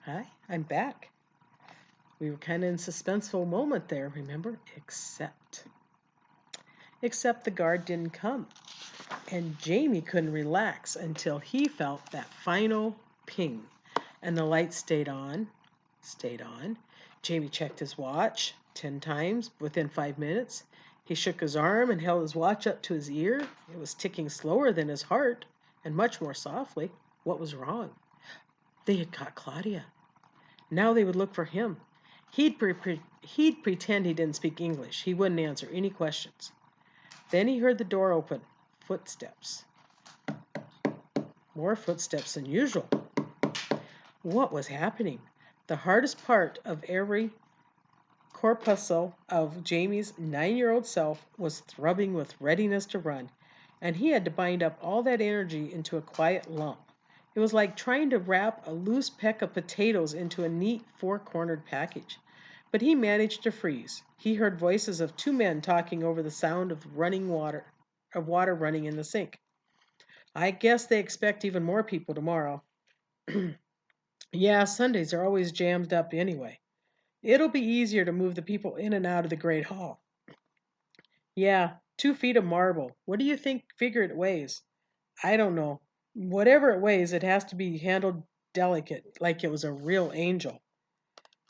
Hi, I'm back. We were kind of in suspenseful moment there, remember? Except the guard didn't come, and Jamie couldn't relax until he felt that final ping, and the light stayed on. Jamie checked his watch 10 times within 5 minutes. He shook his arm and held his watch up to his ear. It was ticking slower than his heart, and much more softly. What was wrong? They had caught Claudia. Now they would look for him. He'd pretend he didn't speak English. He wouldn't answer any questions. Then he heard the door open. Footsteps. More footsteps than usual. What was happening? The hardest part of every corpuscle of Jamie's 9-year-old self was throbbing with readiness to run, and he had to bind up all that energy into a quiet lump. It was like trying to wrap a loose peck of potatoes into a neat four-cornered package. But he managed to freeze. He heard voices of two men talking over the sound of water running in the sink. I guess they expect even more people tomorrow. Yeah, Sundays are always jammed up anyway. It'll be easier to move the people in and out of the Great Hall. Yeah, 2 feet of marble. What do you figure it weighs? I don't know. Whatever it weighs, it has to be handled delicate, like it was a real angel.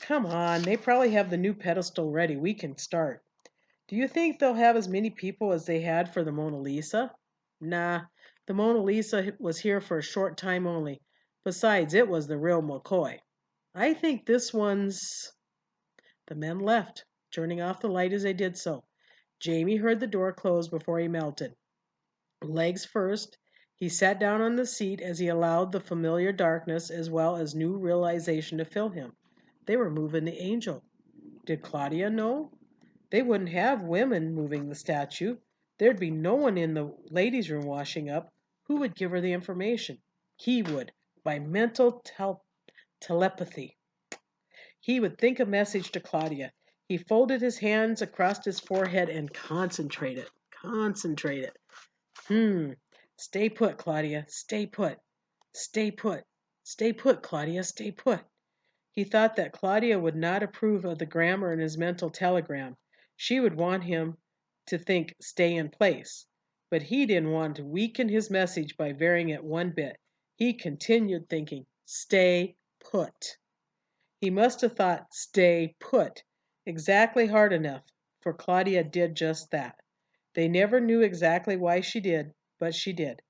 Come on, they probably have the new pedestal ready. We can start. Do you think they'll have as many people as they had for the Mona Lisa? Nah, the Mona Lisa was here for a short time only. Besides, it was the real McCoy. I think this one's. The men left, turning off the light as they did so. Jamie heard the door close before he melted. Legs first, he sat down on the seat as he allowed the familiar darkness as well as new realization to fill him. They were moving the angel. Did Claudia know? They wouldn't have women moving the statue. There'd be no one in the ladies' room washing up. Who would give her the information? He would, by telepathy. He would think a message to Claudia. He folded his hands across his forehead and concentrated. Concentrated. Hmm. Stay put, Claudia. Stay put. Stay put. Stay put, Claudia. Stay put. He thought that Claudia would not approve of the grammar in his mental telegram. She would want him to think stay in place. But he didn't want to weaken his message by varying it one bit. He continued thinking, stay put. He must have thought stay put exactly hard enough, for Claudia did just that. They never knew exactly why she did, but she did.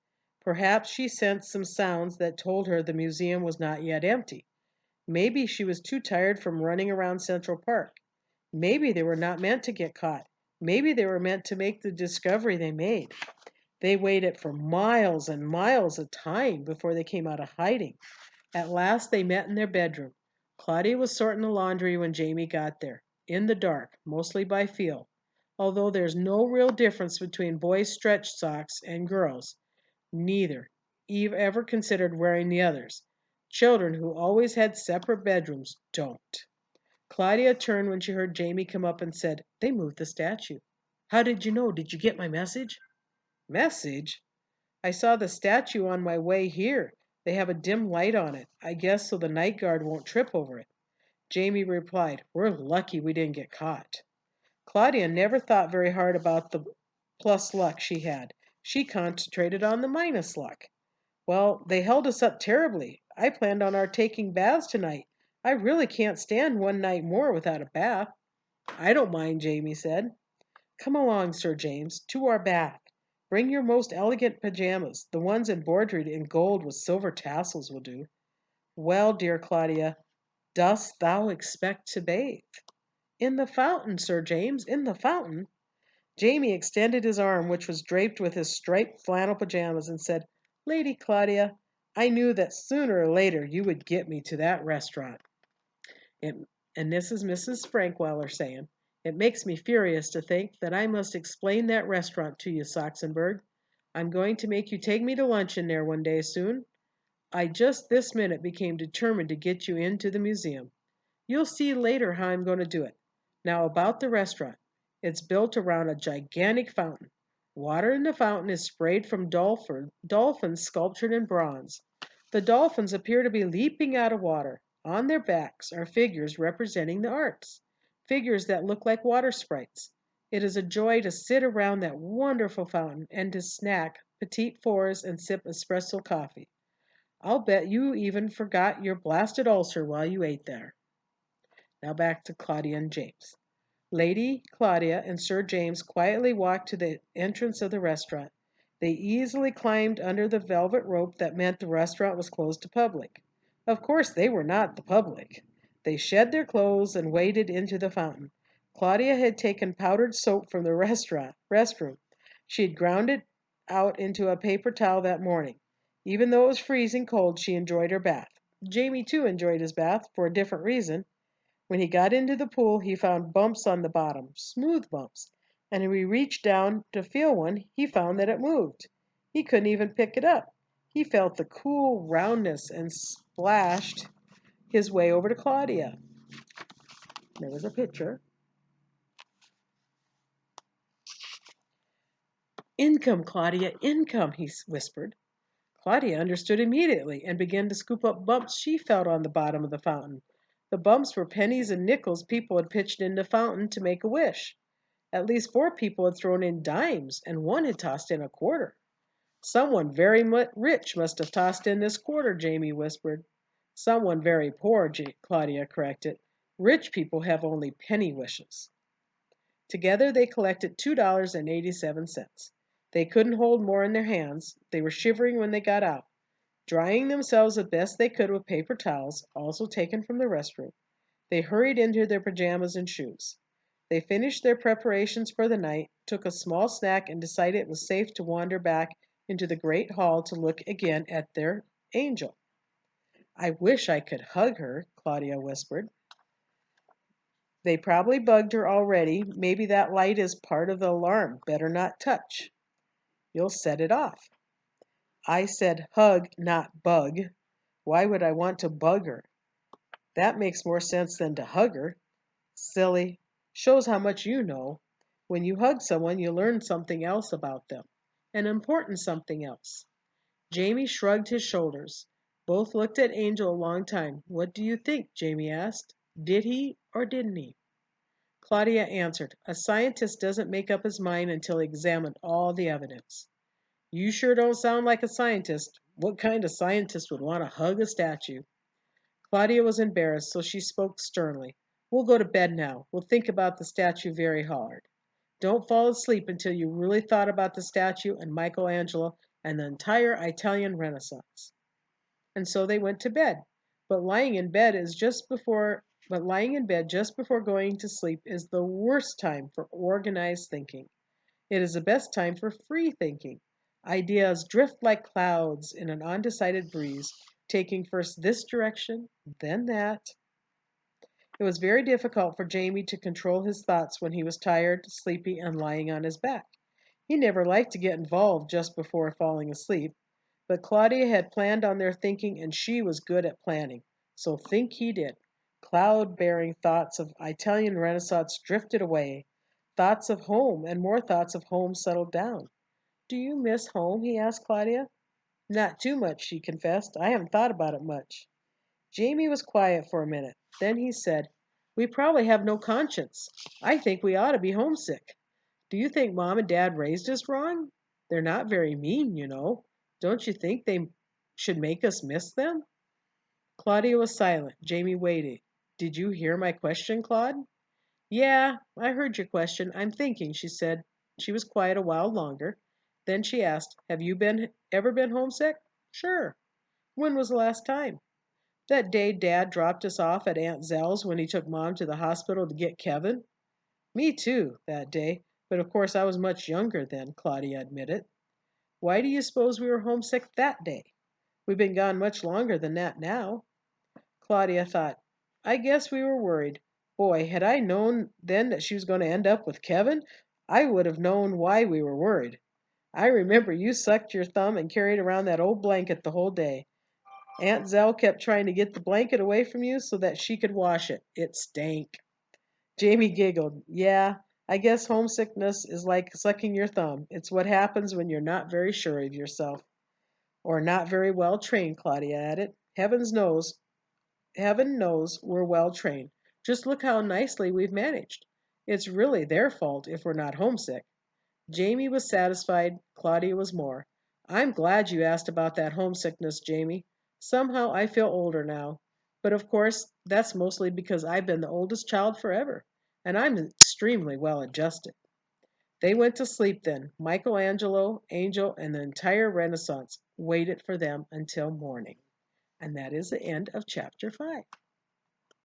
Perhaps she sensed some sounds that told her the museum was not yet empty. Maybe she was too tired from running around Central Park. Maybe they were not meant to get caught. Maybe they were meant to make the discovery they made. They waited for miles and miles of time before they came out of hiding. At last they met in their bedroom. Claudia was sorting the laundry when Jamie got there, in the dark, mostly by feel. Although there's no real difference between boys' stretch socks and girls, neither Eve ever considered wearing the others. Children who always had separate bedrooms don't. Claudia turned when she heard Jamie come up and said, they moved the statue. How did you know? Did you get my message? Message? I saw the statue on my way here. They have a dim light on it, I guess so the night guard won't trip over it. Jamie replied, we're lucky we didn't get caught. Claudia never thought very hard about the plus luck she had. She concentrated on the minus luck. Well, they held us up terribly. I planned on our taking baths tonight. I really can't stand one night more without a bath. I don't mind, Jamie said. Come along, Sir James, to our bath. Bring your most elegant pajamas. The ones embroidered in gold with silver tassels will do. Well, dear Claudia, dost thou expect to bathe? In the fountain, Sir James, in the fountain. Jamie extended his arm, which was draped with his striped flannel pajamas, and said, Lady Claudia, I knew that sooner or later you would get me to that restaurant. It, and this is Mrs. Frankweiler saying, it makes me furious to think that I must explain that restaurant to you, Soxenberg. I'm going to make you take me to luncheon there one day soon. I just this minute became determined to get you into the museum. You'll see later how I'm going to do it. Now, about the restaurant. It's built around a gigantic fountain. Water in the fountain is sprayed from dolphins sculptured in bronze. The dolphins appear to be leaping out of water. On their backs are figures representing the arts, figures that look like water sprites. It is a joy to sit around that wonderful fountain and to snack petit fours and sip espresso coffee. I'll bet you even forgot your blasted ulcer while you ate there. Now back to Claudia and James. Lady Claudia and Sir James quietly walked to the entrance of the restaurant. They easily climbed under the velvet rope that meant the restaurant was closed to public. Of course, they were not the public. They shed their clothes and waded into the fountain. Claudia had taken powdered soap from the restroom. She had ground it out into a paper towel that morning. Even though it was freezing cold, she enjoyed her bath. Jamie, too, enjoyed his bath for a different reason. When he got into the pool, he found bumps on the bottom, smooth bumps, and when he reached down to feel one, he found that it moved. He couldn't even pick it up. He felt the cool roundness and splashed his way over to Claudia. There was a picture. Income, Claudia, income, he whispered. Claudia understood immediately and began to scoop up bumps she felt on the bottom of the fountain. The bumps were pennies and nickels people had pitched in the fountain to make a wish. At least 4 people had thrown in dimes, and one had tossed in a quarter. Someone very rich must have tossed in this quarter, Jamie whispered. Someone very poor, Claudia corrected. Rich people have only penny wishes. Together they collected $2.87. They couldn't hold more in their hands. They were shivering when they got out, drying themselves as best they could with paper towels, also taken from the restroom. They hurried into their pajamas and shoes. They finished their preparations for the night, took a small snack, and decided it was safe to wander back into the great hall to look again at their angel. I wish I could hug her, Claudia whispered. They probably bugged her already. Maybe that light is part of the alarm. Better not touch. You'll set it off. I said hug, not bug. Why would I want to bug her? That makes more sense than to hug her. Silly. Shows how much you know. When you hug someone, you learn something else about them. An important something else. Jamie shrugged his shoulders. Both looked at Angel a long time. What do you think? Jamie asked. Did he or didn't he? Claudia answered. A scientist doesn't make up his mind until he examined all the evidence. You sure don't sound like a scientist. What kind of scientist would want to hug a statue? Claudia was embarrassed, so she spoke sternly. We'll go to bed now. We'll think about the statue very hard. Don't fall asleep until you really thought about the statue and Michelangelo and the entire Italian Renaissance. And so they went to bed. But lying in bed just before going to sleep is the worst time for organized thinking. It is the best time for free thinking. Ideas drift like clouds in an undecided breeze, taking first this direction, then that. It was very difficult for Jamie to control his thoughts when he was tired, sleepy, and lying on his back. He never liked to get involved just before falling asleep, but Claudia had planned on their thinking and she was good at planning. So think he did. Cloud-bearing thoughts of Italian Renaissance drifted away. Thoughts of home and more thoughts of home settled down. Do you miss home? He asked Claudia. Not too much, she confessed. I haven't thought about it much. Jamie was quiet for a minute. Then he said, We probably have no conscience. I think we ought to be homesick. Do you think Mom and Dad raised us wrong? They're not very mean, you know. Don't you think they should make us miss them? Claudia was silent. Jamie waited. Did you hear my question, Claude? Yeah, I heard your question. I'm thinking, she said. She was quiet a while longer. Then she asked, Have you ever been homesick? Sure. When was the last time? That day Dad dropped us off at Aunt Zell's when he took Mom to the hospital to get Kevin. Me too, that day. But of course I was much younger then, Claudia admitted. Why do you suppose we were homesick that day? We've been gone much longer than that now. Claudia thought, I guess we were worried. Boy, had I known then that she was going to end up with Kevin, I would have known why we were worried. I remember you sucked your thumb and carried around that old blanket the whole day. Aunt Zell kept trying to get the blanket away from you so that she could wash it. It stank. Jamie giggled. Yeah, I guess homesickness is like sucking your thumb. It's what happens when you're not very sure of yourself. Or not very well trained, Claudia added. Heavens knows Heaven knows we're well trained. Just look how nicely we've managed. It's really their fault if we're not homesick." Jamie was satisfied, Claudia was more. "I'm glad you asked about that homesickness, Jamie. Somehow I feel older now. But of course, that's mostly because I've been the oldest child forever, and I'm extremely well adjusted." They went to sleep then. Michelangelo, Angel, and the entire Renaissance waited for them until morning. And that is the end of chapter 5.